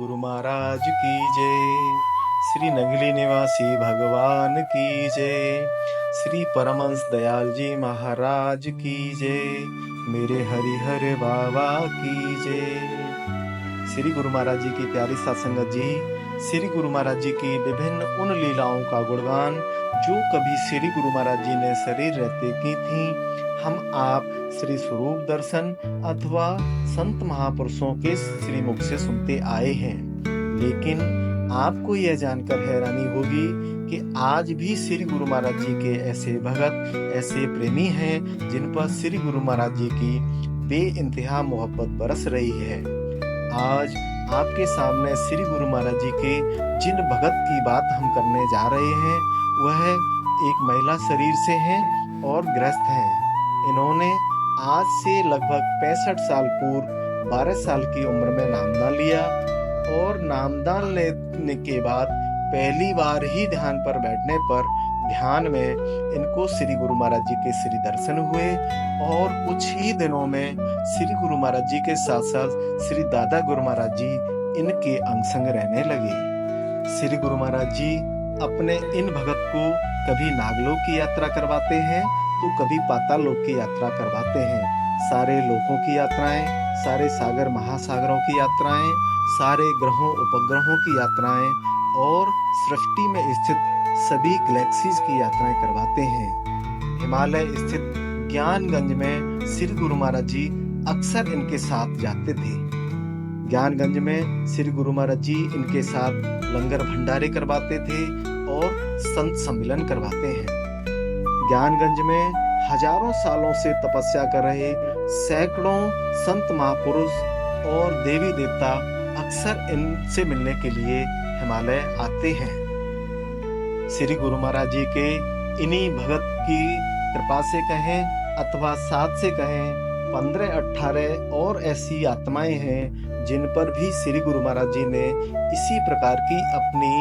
गुरु महाराज की जय। श्री नगली निवासी भगवान की जय। श्री परमहंस दयाल जी महाराज की जय। मेरे हरिहर बाबा की जय। श्री गुरु महाराज जी की प्यारी सत्संगत जी, श्री गुरु महाराज जी की विभिन्न उन लीलाओं का गुणगान जो कभी श्री गुरु महाराज जी ने शरीर रहते की थी, हम आप श्री स्वरूप दर्शन अथवा संत महापुरुषों के श्री मुख से सुनते आए हैं। लेकिन आपको यह जानकर हैरानी होगी कि आज भी श्री गुरु महाराज जी के ऐसे भगत, ऐसे प्रेमी हैं जिन पर श्री गुरु महाराज जी की बेइंतहा मोहब्बत बरस रही है। आज आपके सामने श्री गुरु महाराज जी के जिन भगत की बात हम करने जा रहे हैं, वह एक महिला शरीर से हैं और गृहस्थ हैं। इन्होंने आज से लगभग 65 साल पूर्व 12 साल की उम्र में नामदान लिया और नामदान लेने के बाद पहली बार ही ध्यान पर बैठने पर ध्यान में इनको श्री गुरु महाराज जी के श्री दर्शन हुए और कुछ ही दिनों में श्री गुरु महाराज जी के साथ साथ श्री दादा गुरु महाराज जी इनके अंग संग रहने लगे। श्री गुरु महाराज जी अपने इन भगत को कभी नागलोक की यात्रा करवाते हैं तो कभी पाताल लोक की यात्रा करवाते हैं। सारे लोकों की यात्राएं, सारे सागर महासागरों की यात्राएं, सारे ग्रहों उपग्रहों की यात्राएं और सृष्टि में स्थित सभी गैलेक्सीज की यात्राएं करवाते हैं। हिमालय स्थित ज्ञानगंज में श्री गुरु महाराज जी अक्सर इनके साथ जाते थे। ज्ञानगंज में श्री गुरु महाराज जी इनके साथ लंगर भंडारे करवाते थे और संत सम्मेलन करवाते हैं। ज्ञानगंज में हजारों सालों से तपस्या कर रहे सैकड़ों संत महापुरुष और देवी देवता अक्सर इनसे मिलने के लिए हिमालय आते हैं। श्री गुरु महाराज जी के इन्हीं भगत की कृपा से कहें अथवा साथ से कहें, 15-18 और ऐसी आत्माएं हैं जिन पर भी श्री गुरु महाराज जी ने इसी प्रकार की अपनी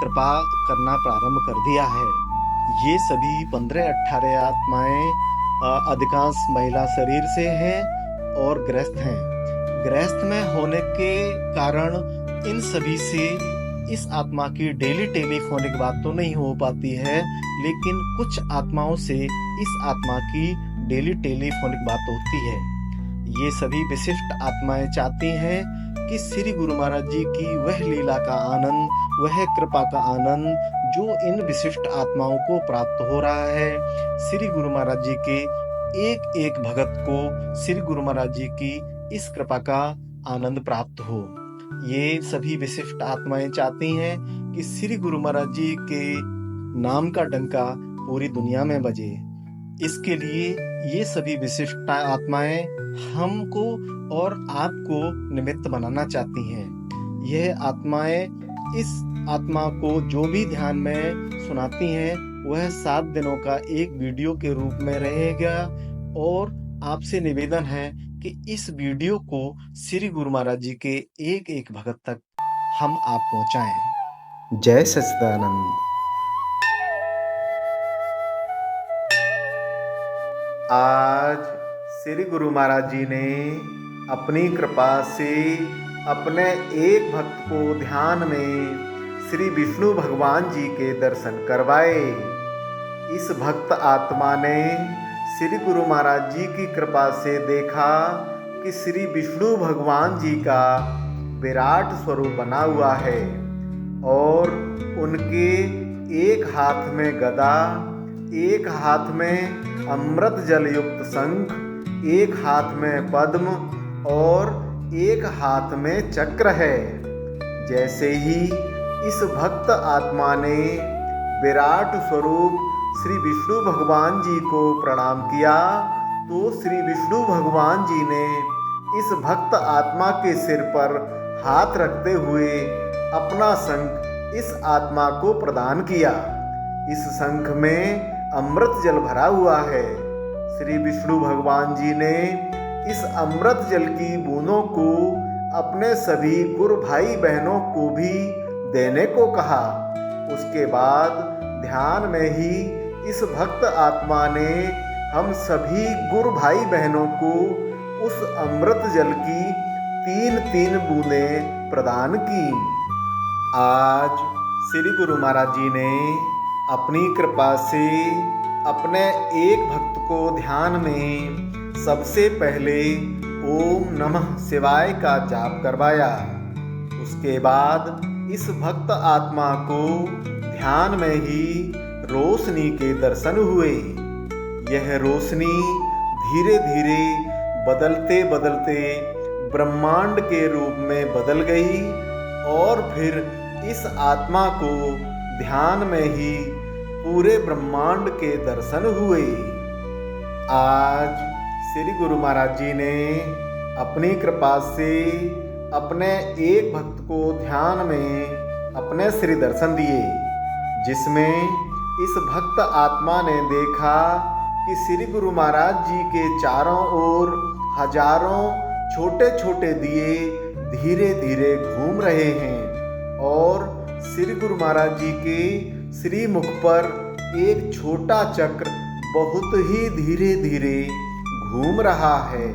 कृपा करना प्रारंभ कर दिया है। ये सभी 15-18 आत्माएं अधिकांश महिला शरीर से हैं और गृहस्थ हैं। गृहस्थ में होने के कारण इन सभी से इस आत्मा की डेली टेलीफोनिक बात तो नहीं हो पाती है, लेकिन कुछ आत्माओं से इस आत्मा की डेली टेलीफोनिक बात होती है। ये सभी विशिष्ट आत्माएं चाहती हैं कि श्री गुरु महाराज जी की वह लीला का आनंद, वह कृपा का आनंद जो इन विशिष्ट आत्माओं को प्राप्त हो रहा है, श्री गुरु महाराज जी के एक एक भगत को श्री गुरु महाराज जी की इस कृपा का आनंद प्राप्त हो। ये सभी विशिष्ट आत्माएं चाहती हैं कि श्री गुरु महाराज जी के नाम का डंका पूरी दुनिया में बजे। इसके लिए ये सभी विशिष्ट आत्माएं हमको और आपको निमित्त बनाना चाहती हैं। यह आत्माएं इस आत्मा को जो भी ध्यान में सुनाती हैं वह 7 दिनों का एक वीडियो के रूप में रहेगा और आपसे निवेदन है कि इस वीडियो को श्री गुरु महाराज जी के एक एक भगत तक हम आप पहुंचाएं। जय सच्चिदानंद। आज श्री गुरु महाराज जी ने अपनी कृपा से अपने एक भक्त को ध्यान में श्री विष्णु भगवान जी के दर्शन करवाए। इस भक्त आत्मा ने श्री गुरु महाराज जी की कृपा से देखा कि श्री विष्णु भगवान जी का विराट स्वरूप बना हुआ है और उनके एक हाथ में गदा, एक हाथ में अमृत जल युक्त शंख, एक हाथ में पद्म और एक हाथ में चक्र है। जैसे ही इस भक्त आत्मा ने विराट स्वरूप श्री विष्णु भगवान जी को प्रणाम किया तो श्री विष्णु भगवान जी ने इस भक्त आत्मा के सिर पर हाथ रखते हुए अपना शंख इस आत्मा को प्रदान किया। इस शंख में अमृत जल भरा हुआ है। श्री विष्णु भगवान जी ने इस अमृत जल की बूंदों को अपने सभी गुरु भाई बहनों को भी देने को कहा। उसके बाद ध्यान में ही इस भक्त आत्मा ने हम सभी गुरु भाई बहनों को उस अमृत जल की 3-3 बूंदें प्रदान की। आज श्री गुरु महाराज जी ने अपनी कृपा से अपने एक भक्त को ध्यान में सबसे पहले ओम नमः शिवाय का जाप करवाया। उसके बाद इस भक्त आत्मा को ध्यान में ही रोशनी के दर्शन हुए। यह रोशनी धीरे धीरे बदलते बदलते ब्रह्मांड के रूप में बदल गई और फिर इस आत्मा को ध्यान में ही पूरे ब्रह्मांड के दर्शन हुए। आज श्री गुरु महाराज जी ने अपनी कृपा से अपने एक भक्त को ध्यान में अपने श्री दर्शन दिए, जिसमें इस भक्त आत्मा ने देखा कि श्री गुरु महाराज जी के चारों ओर हजारों छोटे छोटे दिए धीरे धीरे घूम रहे हैं और श्री गुरु महाराज जी के श्री मुख पर एक छोटा चक्र बहुत ही धीरे धीरे घूम रहा है।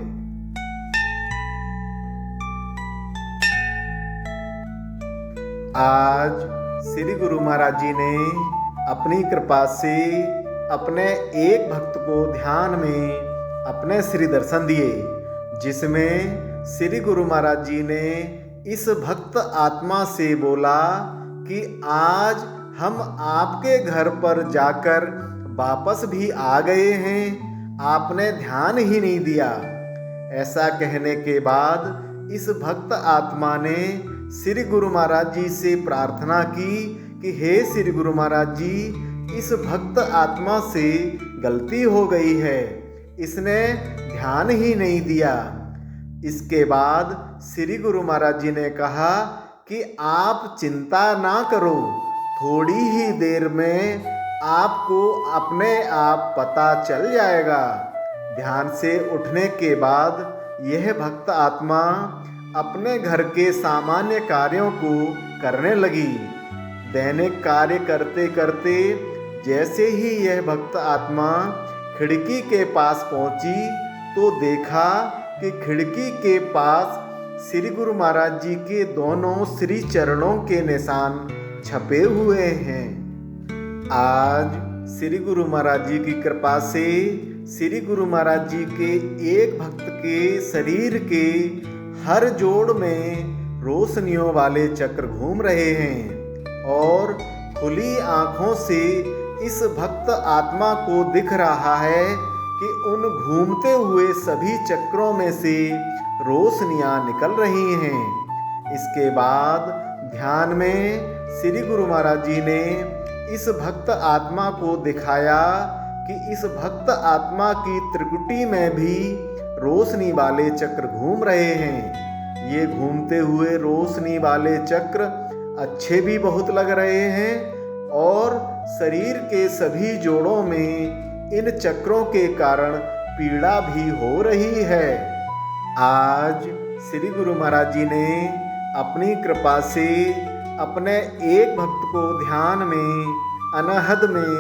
आज श्री गुरु महाराज जी ने अपनी कृपा से अपने एक भक्त को ध्यान में अपने श्री दर्शन दिए, जिसमें श्री गुरु महाराज जी ने इस भक्त आत्मा से बोला कि आज हम आपके घर पर जाकर वापस भी आ गए हैं, आपने ध्यान ही नहीं दिया। ऐसा कहने के बाद इस भक्त आत्मा ने श्री गुरु महाराज जी से प्रार्थना की कि हे श्री गुरु महाराज जी, इस भक्त आत्मा से गलती हो गई है, इसने ध्यान ही नहीं दिया। इसके बाद श्री गुरु महाराज जी ने कहा कि आप चिंता ना करो, थोड़ी ही देर में आपको अपने आप पता चल जाएगा। ध्यान से उठने के बाद यह भक्त आत्मा अपने घर के सामान्य कार्यों को करने लगी। दैनिक कार्य करते करते जैसे ही यह भक्त आत्मा खिड़की के पास पहुंची तो देखा कि खिड़की के पास श्री गुरु महाराज जी के दोनों श्री चरणों के निशान छपे हुए हैं। आज श्री गुरु महाराज जी की कृपा से श्री गुरु महाराज जी के एक भक्त के शरीर के हर जोड़ में रोशनियों वाले चक्र घूम रहे हैं और खुली आंखों से इस भक्त आत्मा को दिख रहा है कि उन घूमते हुए सभी चक्रों में से रोशनियां निकल रही हैं। इसके बाद ध्यान में श्री गुरु महाराज जी ने इस भक्त आत्मा को दिखाया कि इस भक्त आत्मा की त्रिकुटी में भी रोशनी वाले चक्र घूम रहे हैं। ये घूमते हुए रोशनी वाले चक्र अच्छे भी बहुत लग रहे हैं और शरीर के सभी जोड़ों में इन चक्रों के कारण पीड़ा भी हो रही है। आज श्री गुरु महाराज जी ने अपनी कृपा से अपने एक भक्त को ध्यान में अनहद में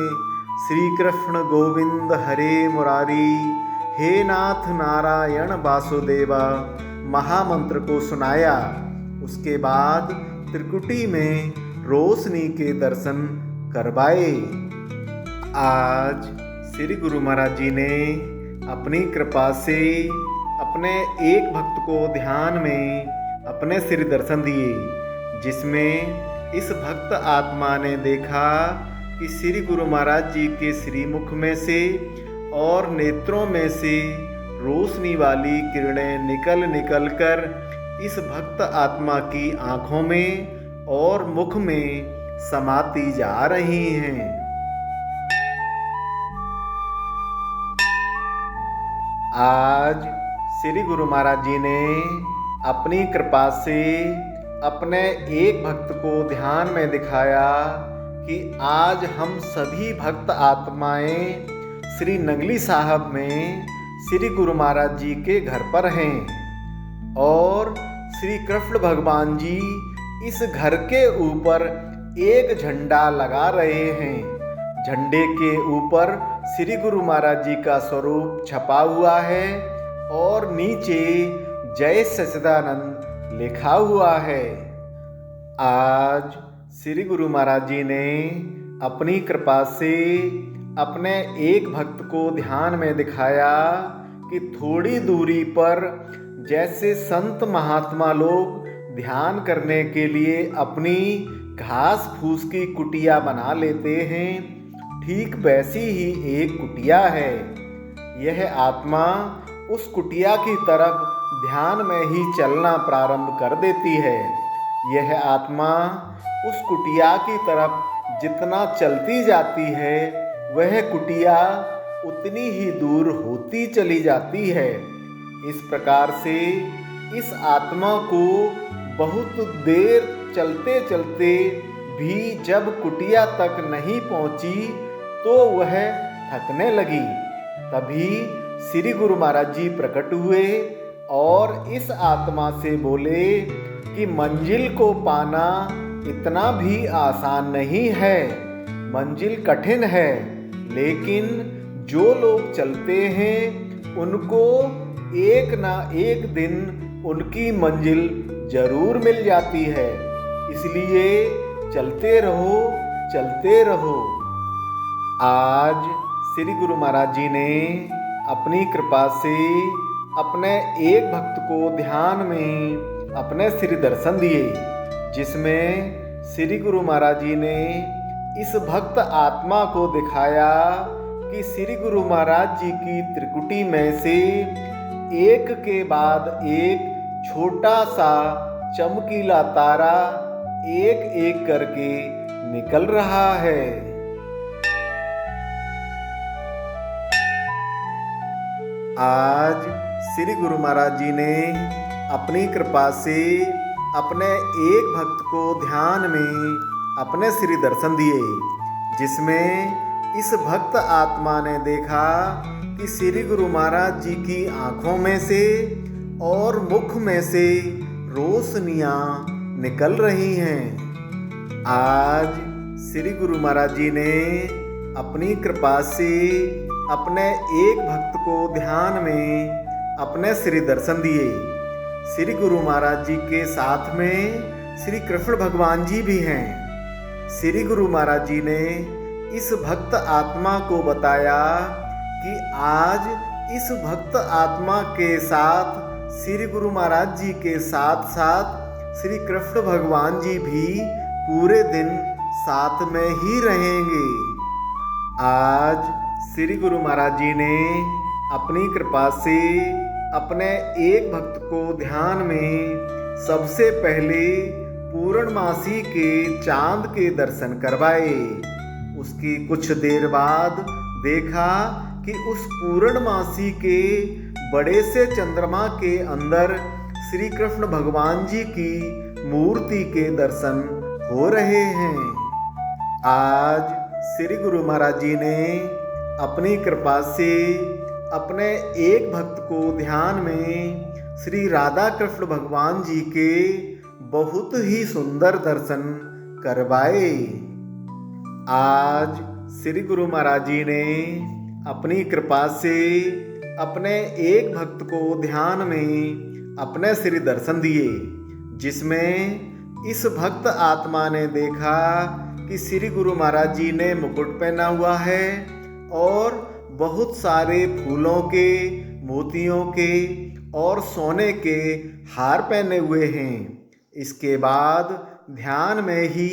श्री कृष्ण गोविंद हरे मुरारी हे नाथ नारायण वासुदेवा महामंत्र को सुनाया। उसके बाद त्रिकुटी में रोशनी के दर्शन करवाए। आज श्री गुरु महाराज जी ने अपनी कृपा से अपने एक भक्त को ध्यान में अपने श्री दर्शन दिए, जिसमें इस भक्त आत्मा ने देखा कि श्री गुरु महाराज जी के श्रीमुख में से और नेत्रों में से रोशनी वाली किरणें निकल निकल कर इस भक्त आत्मा की आँखों में और मुख में समाती जा रही हैं। आज श्री गुरु महाराज जी ने अपनी कृपा से अपने एक भक्त को ध्यान में दिखाया कि आज हम सभी भक्त आत्माएं श्री नंगली साहब में श्री गुरु महाराज जी के घर पर हैं और श्री कृष्ण भगवान जी इस घर के ऊपर एक झंडा लगा रहे हैं। झंडे के ऊपर श्री गुरु महाराज जी का स्वरूप छपा हुआ है और नीचे जय सच्चिदानंद लिखा हुआ है। आज श्री गुरु महाराज जी ने अपनी कृपा से अपने एक भक्त को ध्यान में दिखाया कि थोड़ी दूरी पर जैसे संत महात्मा लोग ध्यान करने के लिए अपनी घास फूस की कुटिया बना लेते हैं, ठीक वैसी ही एक कुटिया है। यह आत्मा उस कुटिया की तरफ ध्यान में ही चलना प्रारंभ कर देती है। यह आत्मा उस कुटिया की तरफ जितना चलती जाती है, वह कुटिया उतनी ही दूर होती चली जाती है। इस प्रकार से इस आत्मा को बहुत देर चलते चलते भी जब कुटिया तक नहीं पहुंची तो वह थकने लगी। तभी श्री गुरु महाराज जी प्रकट हुए और इस आत्मा से बोले कि मंजिल को पाना इतना भी आसान नहीं है, मंजिल कठिन है, लेकिन जो लोग चलते हैं उनको एक ना एक दिन उनकी मंजिल जरूर मिल जाती है। इसलिए चलते रहो, चलते रहो। आज श्री गुरु महाराज जी ने अपनी कृपा से अपने एक भक्त को ध्यान में अपने श्री दर्शन दिए, जिसमें श्री गुरु महाराज जी ने इस भक्त आत्मा को दिखाया कि श्री गुरु महाराज जी की त्रिकुटी में से एक के बाद एक छोटा सा चमकीला तारा एक एक करके निकल रहा है। आज श्री गुरु महाराज जी ने अपनी कृपा से अपने एक भक्त को ध्यान में अपने श्री दर्शन दिए, जिसमें इस भक्त आत्मा ने देखा कि श्री गुरु महाराज जी की आँखों में से और मुख में से रोशनियाँ निकल रही हैं। आज श्री गुरु महाराज जी ने अपनी कृपा से अपने एक भक्त को ध्यान में अपने श्री दर्शन दिए। श्री गुरु महाराज जी के साथ में श्री कृष्ण भगवान जी भी हैं। श्री गुरु महाराज जी ने इस भक्त आत्मा को बताया कि आज इस भक्त आत्मा के साथ श्री गुरु महाराज जी के साथ साथ श्री कृष्ण भगवान जी भी पूरे दिन साथ में ही रहेंगे। आज श्री गुरु महाराज जी ने अपनी कृपा से अपने एक भक्त को ध्यान में सबसे पहले पूर्णमासी के चांद के दर्शन करवाए। उसकी कुछ देर बाद देखा कि उस पूर्णमासी के बड़े से चंद्रमा के अंदर श्री कृष्ण भगवान जी की मूर्ति के दर्शन हो रहे हैं। आज श्री गुरु महाराज जी ने अपनी कृपा से अपने एक भक्त को ध्यान में श्री राधा कृष्ण भगवान जी के बहुत ही सुंदर दर्शन करवाए। आज श्री गुरु महाराज जी ने अपनी कृपा से अपने एक भक्त को ध्यान में अपने श्री दर्शन दिए, जिसमें इस भक्त आत्मा ने देखा कि श्री गुरु महाराज जी ने मुकुट पहना हुआ है और बहुत सारे फूलों के, मोतियों के और सोने के हार पहने हुए हैं। इसके बाद ध्यान में ही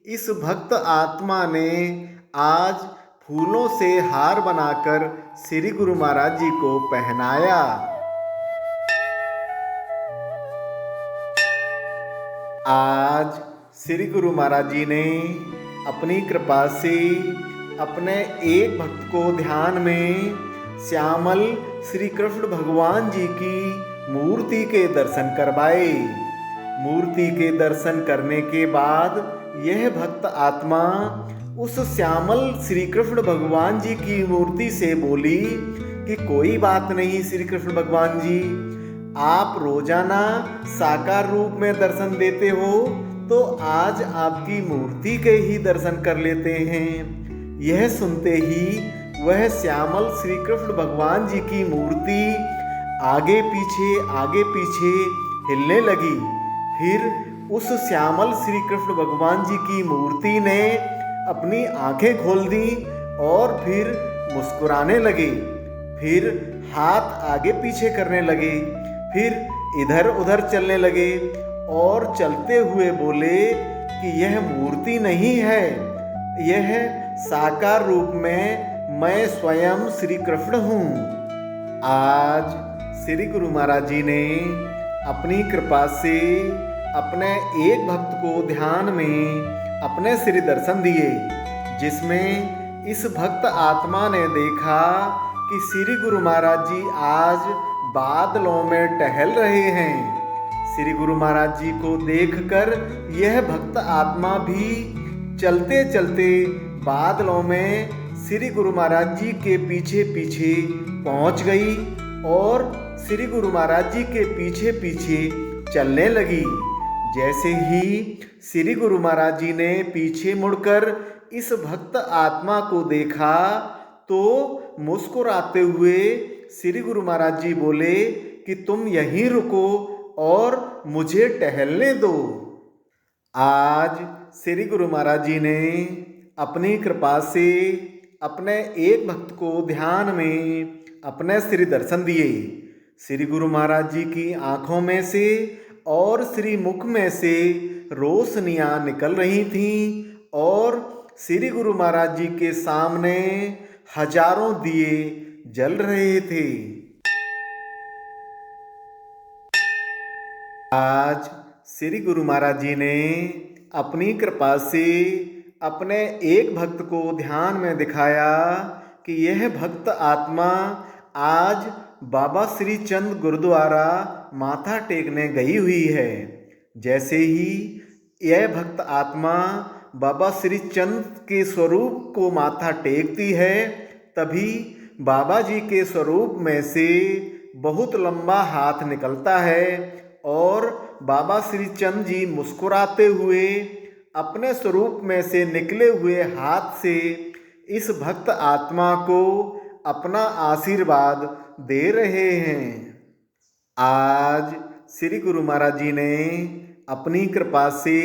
इस भक्त आत्मा ने आज फूलों से हार बनाकर श्री गुरु महाराज जी को पहनाया। आज श्री गुरु महाराज जी ने अपनी कृपा से अपने एक भक्त को ध्यान में श्यामल श्री कृष्ण भगवान जी की मूर्ति के दर्शन करवाए। मूर्ति के दर्शन करने के बाद यह भक्त आत्मा उस श्यामल श्री कृष्ण भगवान जी की मूर्ति से बोली कि कोई बात नहीं श्री कृष्ण भगवान जी, आप रोजाना साकार रूप में दर्शन देते हो तो आज आपकी मूर्ति के ही दर्शन कर लेते हैं। यह सुनते ही वह श्यामल श्री कृष्ण भगवान जी की मूर्ति आगे पीछे हिलने लगी फिर उस श्यामल श्री कृष्ण भगवान जी की मूर्ति ने अपनी आंखें खोल दी और फिर मुस्कुराने लगे। फिर हाथ आगे पीछे करने लगे, फिर इधर उधर चलने लगे और चलते हुए बोले कि यह मूर्ति नहीं है, यह साकार रूप में मैं स्वयं श्री कृष्ण हूँ। आज श्री गुरु महाराज जी ने अपनी कृपा से अपने एक भक्त को ध्यान में अपने श्री दर्शन दिए, जिसमें इस भक्त आत्मा ने देखा कि श्री गुरु महाराज जी आज बादलों में टहल रहे हैं। श्री गुरु महाराज जी को देखकर यह भक्त आत्मा भी चलते चलते बादलों में श्री गुरु महाराज जी के पीछे पीछे पहुंच गई और श्री गुरु महाराज जी के पीछे पीछे चलने लगी। जैसे ही श्री गुरु महाराज जी ने पीछे मुड़कर इस भक्त आत्मा को देखा तो मुस्कुराते हुए श्री गुरु महाराज जी बोले कि तुम यहीं रुको और मुझे टहलने दो। आज श्री गुरु महाराज जी ने अपनी कृपा से अपने एक भक्त को ध्यान में अपने श्री दर्शन दिए। श्री गुरु महाराज जी की आंखों में से और श्री मुख में से रोशनियां निकल रही थीं और श्री गुरु महाराज जी के सामने हजारों दिए जल रहे थे। आज श्री गुरु महाराज जी ने अपनी कृपा से अपने एक भक्त को ध्यान में दिखाया कि यह भक्त आत्मा आज बाबा श्री चंद गुरुद्वारा माथा टेकने गई हुई है। जैसे ही यह भक्त आत्मा बाबा श्री चंद के स्वरूप को माथा टेकती है, तभी बाबा जी के स्वरूप में से बहुत लंबा हाथ निकलता है और बाबा श्री चंद जी मुस्कुराते हुए अपने स्वरूप में से निकले हुए हाथ से इस भक्त आत्मा को अपना आशीर्वाद दे रहे हैं। आज श्री गुरु महाराज जी ने अपनी कृपा से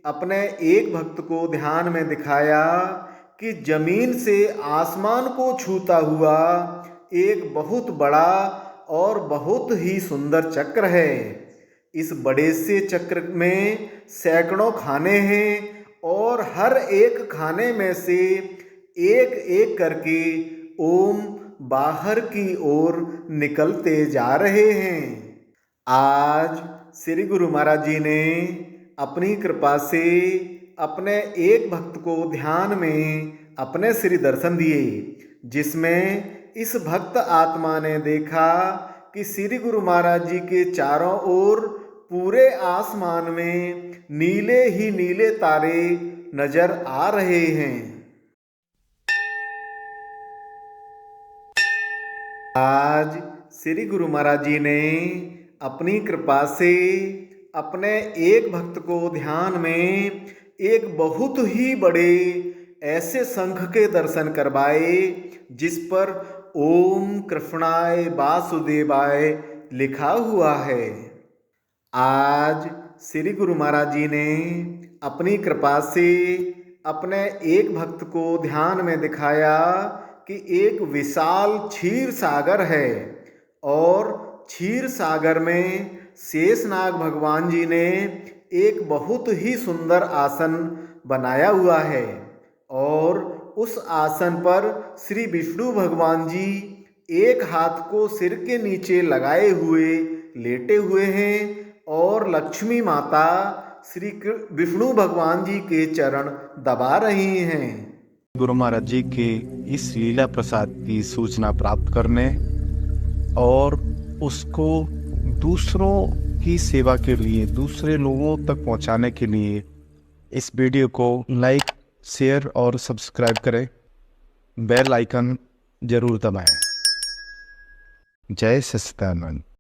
अपने एक भक्त को ध्यान में दिखाया कि जमीन से आसमान को छूता हुआ एक बहुत बड़ा और बहुत ही सुंदर चक्र है। इस बड़े से चक्र में सैकड़ों खाने हैं और हर एक खाने में से एक एक करके ओम बाहर की ओर निकलते जा रहे हैं। आज श्री गुरु महाराज जी ने अपनी कृपा से अपने एक भक्त को ध्यान में अपने श्री दर्शन दिए, जिसमें इस भक्त आत्मा ने देखा कि श्री गुरु महाराज जी के चारों ओर पूरे आसमान में नीले ही नीले तारे नजर आ रहे हैं। आज श्री गुरु महाराज जी ने अपनी कृपा से अपने एक भक्त को ध्यान में एक बहुत ही बड़े ऐसे शंख के दर्शन करवाए जिस पर ओम कृष्णाय वासुदेवाय लिखा हुआ है। आज श्री गुरु महाराज जी ने अपनी कृपा से अपने एक भक्त को ध्यान में दिखाया कि एक विशाल क्षीर सागर है और क्षीर सागर में शेषनाग भगवान जी ने एक बहुत ही सुंदर आसन बनाया हुआ है और उस आसन पर श्री विष्णु भगवान जी एक हाथ को सिर के नीचे लगाए हुए लेटे हुए हैं और लक्ष्मी माता श्री विष्णु भगवान जी के चरण दबा रही हैं। गुरु महाराज जी के इस लीला प्रसाद की सूचना प्राप्त करने और उसको दूसरों की सेवा के लिए, दूसरे लोगों तक पहुंचाने के लिए इस वीडियो को लाइक, शेयर और सब्सक्राइब करें। बेल आइकन जरूर दबाएं। जय सच्चिदानंद।